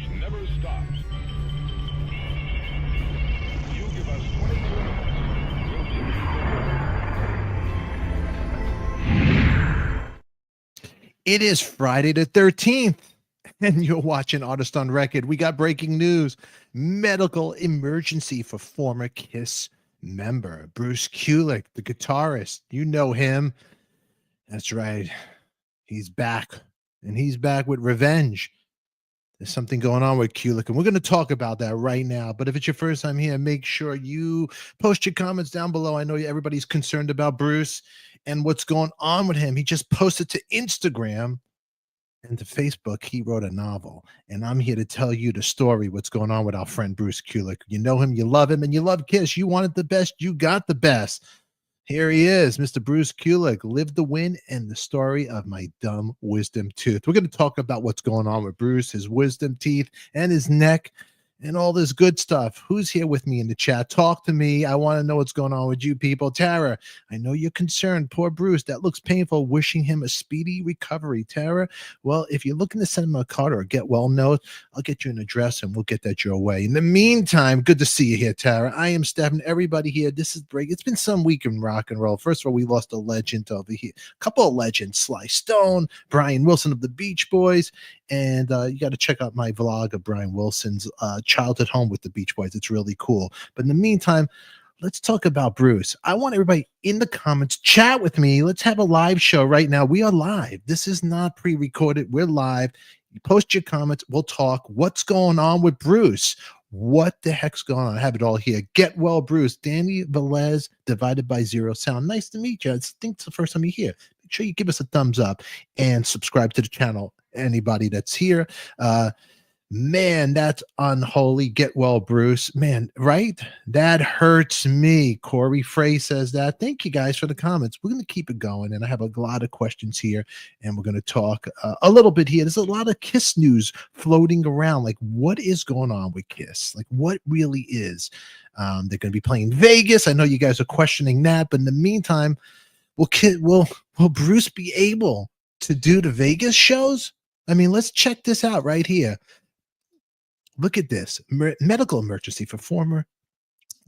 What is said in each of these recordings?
which never stops. You give us 22 minutes, we'll give you the word. It is Friday the 13th, and you're watching Artist on Record. We got breaking news. Medical emergency for former KISS member Bruce Kulick, the guitarist. You know him. That's right. He's back, and he's back with revenge. There's something going on with Kulick, and we're going to talk about that right now. But if it's your first time here, make sure you post your comments down below. I know everybody's concerned about Bruce and what's going on with him. He just posted to Instagram and to Facebook. He wrote a novel, and I'm here to tell you the story, what's going on with our friend Bruce Kulick. You know him, you love him, and you love KISS. You wanted the best, you got the best. Here he is, Mr. Bruce Kulick, Live to Win, and the story of my dumb wisdom tooth. We're going to talk about what's going on with Bruce, his wisdom teeth, and his neck, and all this good stuff. Who's here with me in the chat? Talk to me. I want to know what's going on with you people. Tara, I know you're concerned. Poor Bruce. That looks painful. Wishing him a speedy recovery. Tara, well, if you're looking to send him a card or a get well note, I'll get you an address and we'll get that your way. In the meantime, good to see you here, Tara. I am Stephen. Everybody here. This is break. It's been some week in rock and roll. First of all, we lost a legend over here. A couple of legends. Sly Stone, Brian Wilson of the Beach Boys. And you got to check out my vlog of Brian Wilson's childhood home with the Beach Boys. It's really cool. But in the meantime, let's talk about Bruce. I want everybody in the comments, chat with me. Let's have a live show right now. We are live. This is not pre-recorded. We're live. You post your comments. We'll talk. What's going on with Bruce? What the heck's going on? I have it all here. Get well, Bruce. Danny Velez, Divided by Zero Sound. Nice to meet you. I think it's the first time you're here. Make sure you give us a thumbs up and subscribe to the channel. Anybody that's here, man, that's unholy. Get well, Bruce. Man, right? That hurts me. Corey Frey says that. Thank you guys for the comments. We're going to keep it going, and I have a lot of questions here, and we're going to talk a little bit here. There's a lot of KISS news floating around. Like, what is going on with KISS? Like, what really is? They're going to be playing Vegas. I know you guys are questioning that, but in the meantime, will Bruce be able to do the Vegas shows? I mean, let's check this out right here. Look at this. Medical emergency for former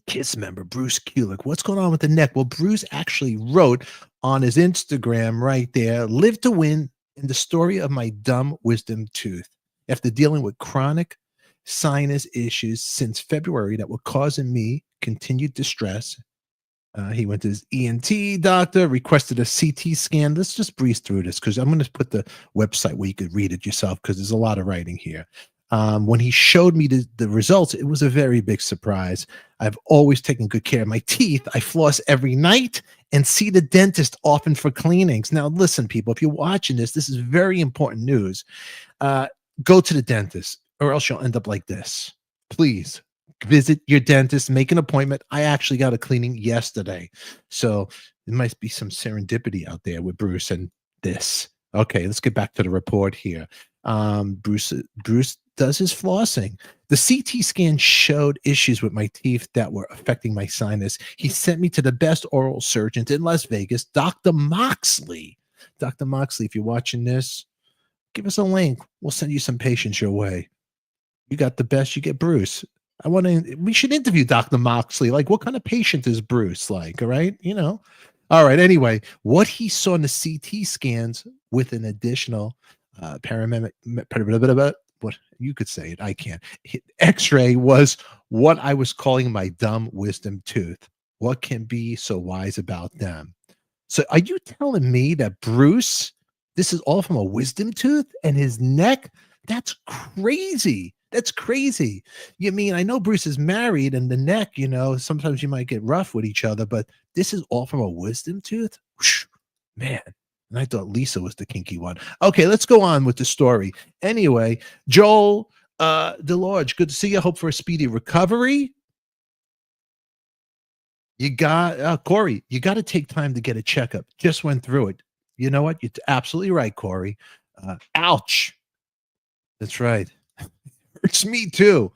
KISS member Bruce Kulick. What's going on with the neck? Well, Bruce actually wrote on his Instagram right there, Live to Win, in the story of my dumb wisdom tooth. After dealing with chronic sinus issues since February that were causing me continued distress, he went to his ENT doctor, requested a CT scan. Let's just breeze through this because I'm going to put the website where you could read it yourself because there's a lot of writing here. When he showed me the results, it was a very big surprise. I've always taken good care of my teeth. I floss every night and see the dentist often for cleanings. Now, listen, people, if you're watching this, this is very important news. Go to the dentist or else you'll end up like this. Please. Visit your dentist, make an appointment. I actually got a cleaning yesterday. So there might be some serendipity out there with Bruce and this. Okay, let's get back to the report here. Bruce does his flossing. The CT scan showed issues with my teeth that were affecting my sinus. He sent me to the best oral surgeon in Las Vegas, Dr. Moxley. Dr. Moxley, if you're watching this, give us a link. We'll send you some patients your way. You got the best, you get Bruce. We should interview Dr. Moxley. Like, what kind of patient is Bruce like? All right. You know, all right. Anyway, what he saw in the CT scans with an additional what you could say it. I can't. X-ray was what I was calling my dumb wisdom tooth. What can be so wise about them? So are you telling me that Bruce, this is all from a wisdom tooth and his neck? That's crazy. That's crazy. You mean, I know Bruce is married and the neck, you know, sometimes you might get rough with each other, but this is all from a wisdom tooth? Whoosh, man. And I thought Lisa was the kinky one. Okay, let's go on with the story. Anyway, Joel DeLorge, good to see you. Hope for a speedy recovery. You got, Corey, you got to take time to get a checkup. Just went through it. You know what? You're absolutely right, Corey. Ouch. That's right. Hurts me too.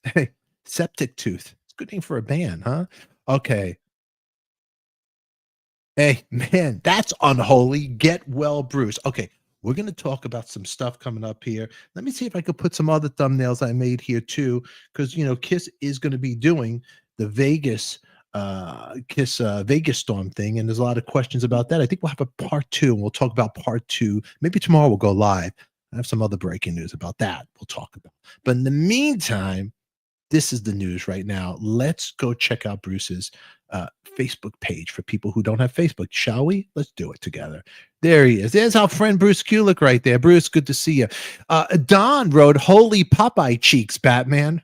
Hey, septic tooth. It's a good name for a band, huh? Okay. Hey, man, that's unholy. Get well, Bruce. Okay, We're going to talk about some stuff coming up here. Let me see if I could put some other thumbnails I made here too, because Kiss is going to be doing the Vegas Kiss Vegas Storm thing, and there's a lot of questions about that. I think we'll have a part 2, and we'll talk about part 2. Maybe tomorrow we'll go live. I have some other breaking news about that we'll talk about. But in the meantime, this is the news right now. Let's go check out Bruce's Facebook page for people who don't have Facebook. Shall we? Let's do it together. There he is. There's our friend Bruce Kulick right there. Bruce, good to see you. Don wrote, "Holy Popeye cheeks, Batman."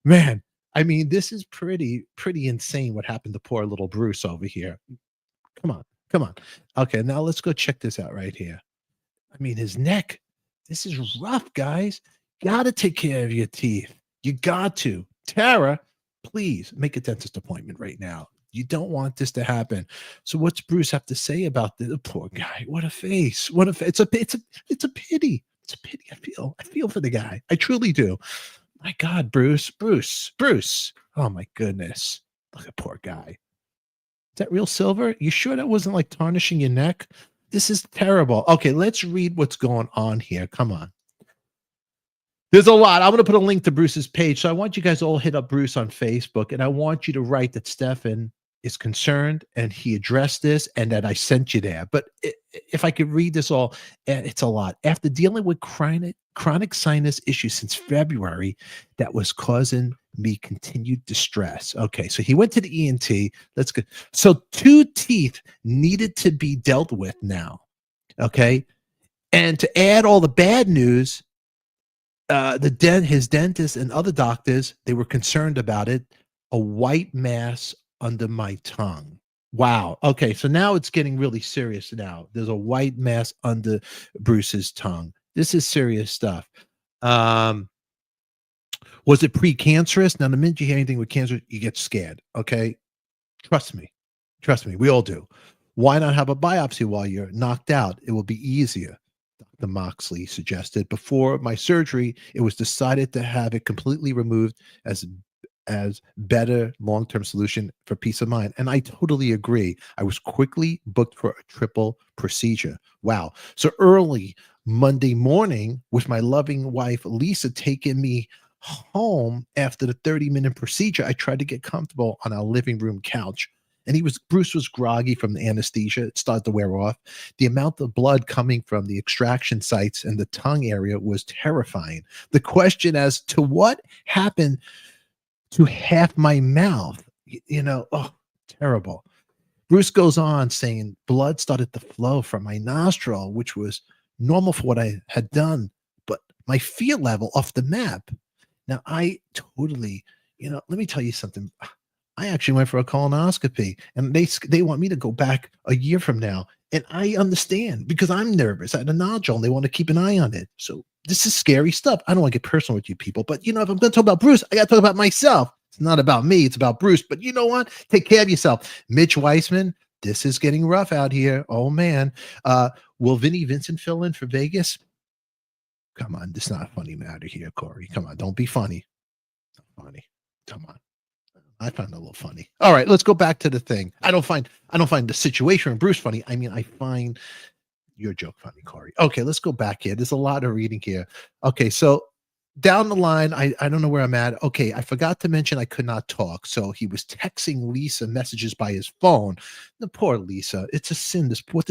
Man, I mean, this is pretty insane what happened to poor little Bruce over here. Come on. Okay, now let's go check this out right here. I mean, his neck. This is rough, guys. Got to take care of your teeth. You got to. Tara, please make a dentist appointment right now. You don't want this to happen. So what's Bruce have to say about the poor guy? What a face. It's a pity. It's a pity. I feel for the guy. I truly do. My God, Bruce. Oh my goodness. Look at poor guy. Is that real silver? You sure that wasn't like tarnishing your neck? This is terrible. Okay, let's read what's going on here. Come on. There's a lot. I'm going to put a link to Bruce's page. So I want you guys all hit up Bruce on Facebook, and I want you to write that Stefan is concerned and he addressed this and that I sent you there. But if I could read this all, it's a lot. After dealing with chronic sinus issues since February, that was causing me continued distress. Okay, so he went to the ENT. Let's go. So 2 teeth needed to be dealt with now. Okay, and to add all the bad news, his dentist and other doctors, they were concerned about it. A white mass under my tongue. Wow. Okay, so now it's getting really serious now. There's a white mass under Bruce's tongue. This is serious stuff. Was it precancerous? Now, the minute you hear anything with cancer, you get scared. Okay, trust me. We all do. Why not have a biopsy while you're knocked out? It will be easier. Dr. Moxley suggested. Before my surgery, it was decided to have it completely removed as better long-term solution for peace of mind. And I totally agree. I was quickly booked for a triple procedure. Wow. So early Monday morning, with my loving wife, Lisa, taking me home after the 30-minute procedure, I tried to get comfortable on our living room couch. And Bruce was groggy from the anesthesia. It started to wear off. The amount of blood coming from the extraction sites and the tongue area was terrifying. The question as to what happened to half my mouth, terrible. Bruce goes on saying blood started to flow from my nostril, which was normal for what I had done, but my fear level off the map. Now, I totally, let me tell you something. I actually went for a colonoscopy, and they want me to go back a year from now. And I understand because I'm nervous. I had a nodule and they want to keep an eye on it. So this is scary stuff. I don't want to get personal with you people, but if I'm going to talk about Bruce, I got to talk about myself. It's not about me. It's about Bruce. But you know what? Take care of yourself. Mitch Weissman, this is getting rough out here. Oh, man. Will Vinnie Vincent fill in for Vegas? Come on. This is not a funny matter here, Corey. Come on. Don't be funny. Not funny. Come on. I find it a little funny. All right, let's go back to the thing. I don't find the situation with Bruce funny. I mean, I find your joke funny, Corey. Okay, let's go back here. There's a lot of reading here. Okay, so down the line, I don't know where I'm at. Okay, I forgot to mention I could not talk. So he was texting Lisa messages by his phone. The poor Lisa. It's a sin. What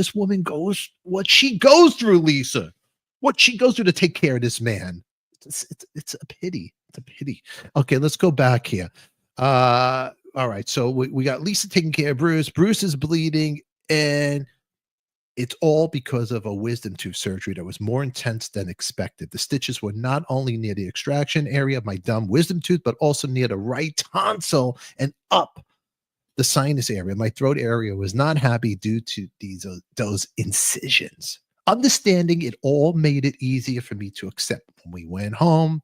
she goes through, Lisa. What she goes through to take care of this man. It's a pity. It's a pity. Okay, let's go back here. All right, so we got Lisa taking care of Bruce. Bruce is bleeding, and it's all because of a wisdom tooth surgery that was more intense than expected. The stitches were not only near the extraction area of my dumb wisdom tooth, but also near the right tonsil and up the sinus area. My throat area was not happy due to those incisions. Understanding it all made it easier for me to accept. When we went home,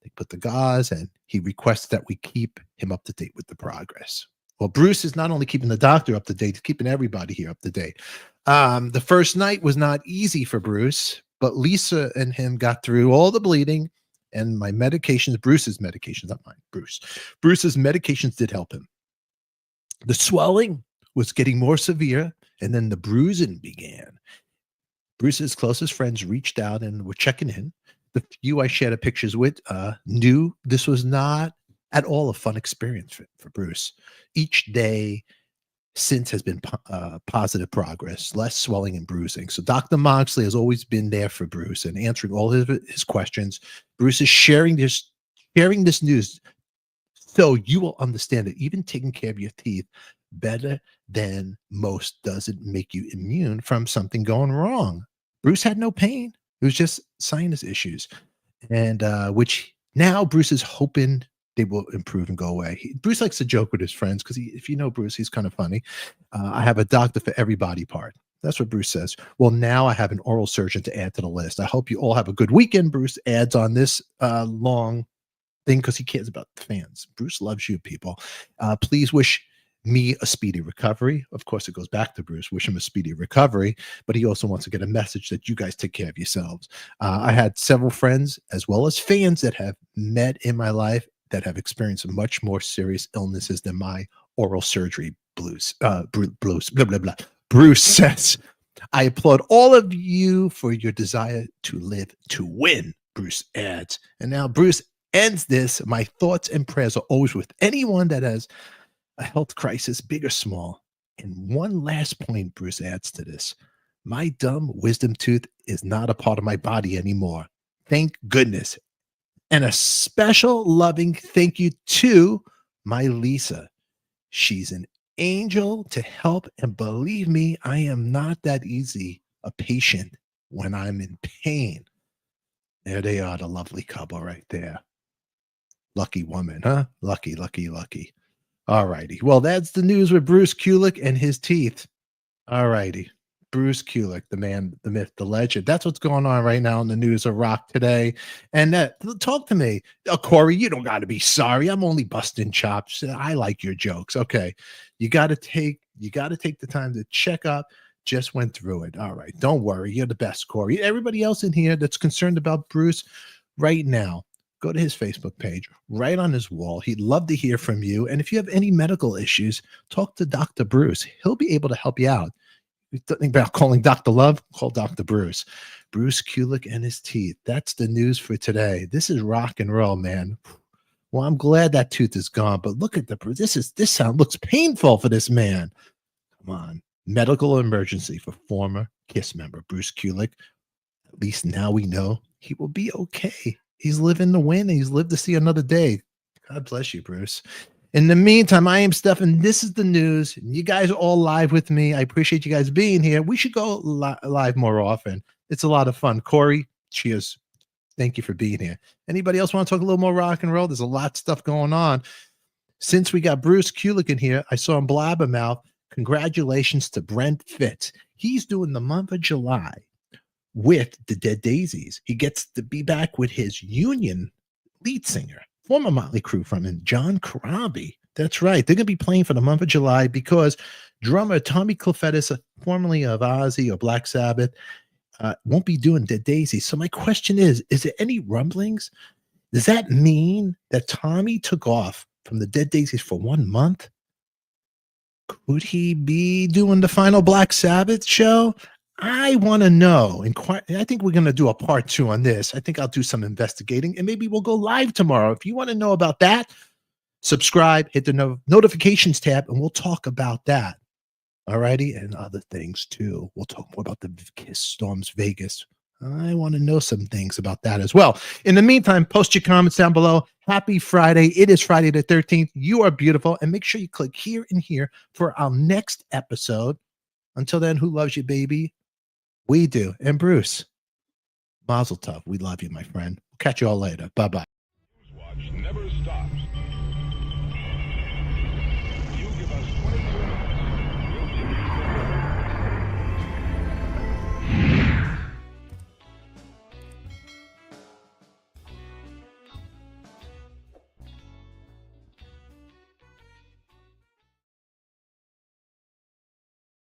they put the gauze, and he requested that we keep him up to date with the progress. Well, Bruce is not only keeping the doctor up to date, he's keeping everybody here up to date. The first night was not easy for Bruce, but Lisa and him got through all the bleeding, and my medications, Bruce's medications, not mine, Bruce's medications did help him. The swelling was getting more severe, and then the bruising began. Bruce's closest friends reached out and were checking in. The few I shared pictures with knew this was not at all a fun experience for Bruce. Each day since has been positive progress, less swelling and bruising. So Dr. Moxley has always been there for Bruce and answering all his questions. Bruce is sharing this news so you will understand that even taking care of your teeth better than most doesn't make you immune from something going wrong. Bruce had no pain. It was just sinus issues, and which now Bruce is hoping they will improve and go away. Bruce likes to joke with his friends because if you know Bruce, he's kind of funny. I have a doctor for every body part. That's what Bruce says. Well, now I have an oral surgeon to add to the list. I hope you all have a good weekend. Bruce adds on this long thing because he cares about the fans. Bruce loves you, people. Please wish me a speedy recovery. Of course, it goes back to Bruce. Wish him a speedy recovery, but he also wants to get a message that you guys take care of yourselves. I had several friends as well as fans that have met in my life that have experienced much more serious illnesses than my oral surgery blues. Blues, blah, blah, blah. Bruce says, I applaud all of you for your desire to live to win, Bruce adds. And now Bruce ends this. My thoughts and prayers are always with anyone that has a health crisis, big or small. And one last point Bruce adds to this. My dumb wisdom tooth is not a part of my body anymore. Thank goodness. And a special loving thank you to my Lisa. She's an angel to help. And believe me, I am not that easy a patient when I'm in pain. There they are, the lovely couple right there. Lucky woman, huh? Lucky, lucky, lucky. All righty. Well, that's the news with Bruce Kulick and his teeth. All righty. Bruce Kulick, the man, the myth, the legend. That's what's going on right now in the news of rock today. And talk to me. Corey, you don't got to be sorry. I'm only busting chops. I like your jokes. Okay. You got to take the time to check up. Just went through it. All right. Don't worry. You're the best, Corey. Everybody else in here that's concerned about Bruce right now, go to his Facebook page, right on his wall. He'd love to hear from you. And if you have any medical issues, talk to Dr. Bruce. He'll be able to help you out. Think about calling Dr. Love, call Dr. Bruce. Bruce Kulick and his teeth. That's the news for today. This is rock and roll, man. Well, I'm glad that tooth is gone, but look at this sound looks painful for this man. Come on. Medical emergency for former KISS member Bruce Kulick. At least now we know he will be okay. He's living to win. He's lived to see another day. God bless you, Bruce. In the meantime, I am Stefan. This is the news. You guys are all live with me. I appreciate you guys being here. We should go live more often. It's a lot of fun. Corey, cheers. Thank you for being here. Anybody else want to talk a little more rock and roll? There's a lot of stuff going on. Since we got Bruce Kulick in here, I saw him blabbermouth. Congratulations to Brent Fitz. He's doing the month of July with the Dead Daisies. He gets to be back with his Union lead singer, former Motley Crue frontman John Corabi. That's right. They're going to be playing for the month of July because drummer Tommy Clufetis, formerly of Ozzy or Black Sabbath, won't be doing Dead Daisies. So my question is there any rumblings? Does that mean that Tommy took off from the Dead Daisies for 1 month? Could he be doing the final Black Sabbath show? I want to know. I think we're going to do a part 2 on this. I think I'll do some investigating and maybe we'll go live tomorrow. If you want to know about that, subscribe, hit the notifications tab, and we'll talk about that. All righty. And other things too. We'll talk more about the KISS Storms Vegas. I want to know some things about that as well. In the meantime, post your comments down below. Happy Friday. It is Friday the 13th. You are beautiful. And make sure you click here and here for our next episode. Until then, who loves you, baby? We do. And Bruce, Mazel Tov. We love you, my friend. We'll catch you all later. Bye-bye. Watch never stops.